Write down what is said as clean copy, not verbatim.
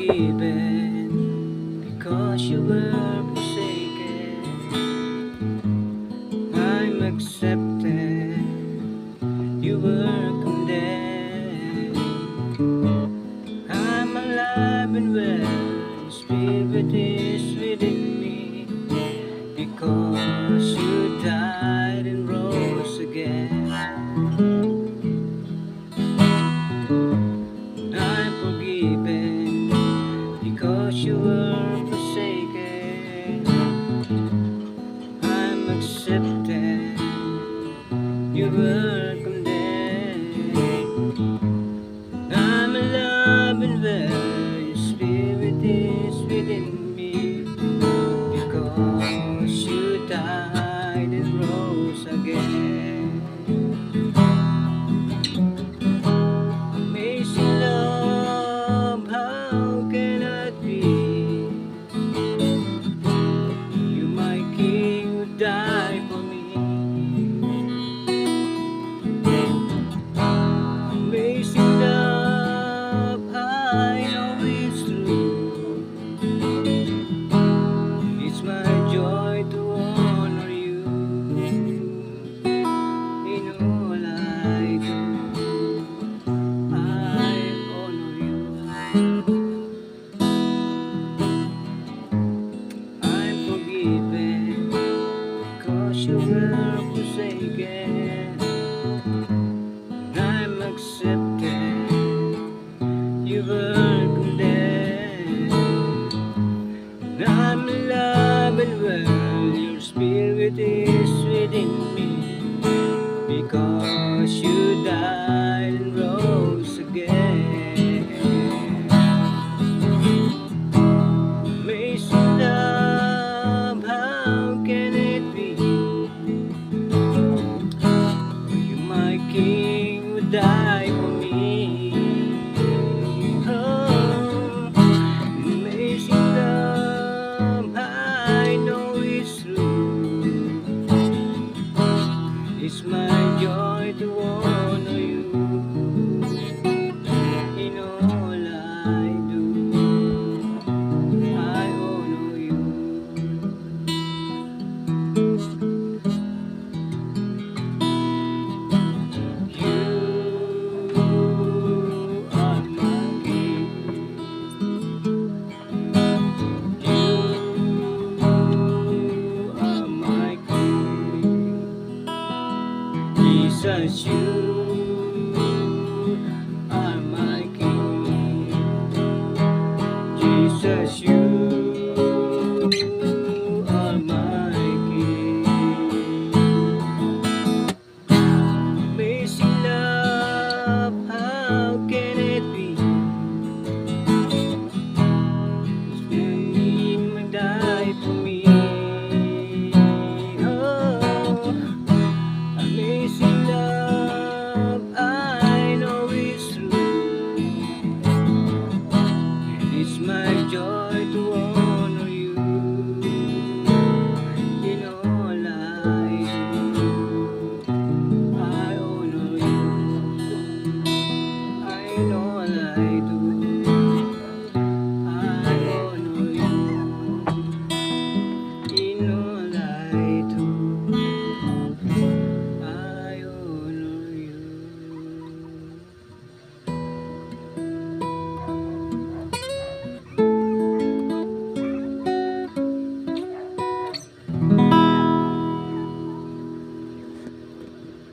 forgiven because you were forsaken. I'm accepted, you were condemned. I'm alive and well, Spirit is within me, because you died and rose again. I'm forgiven because you were forsaken. I'm accepted, you were condemned. I'm alive and well, your spirit is within me, because you died and rose again. Amazing love, how can I be? You my king who died for me. Amazing love, I know it's true. It's my joy to honor you in all I do. I honor you. I'm forgiven because you were forsaken. I'm accepted, you were condemned. I'm alive and well, your spirit is within me,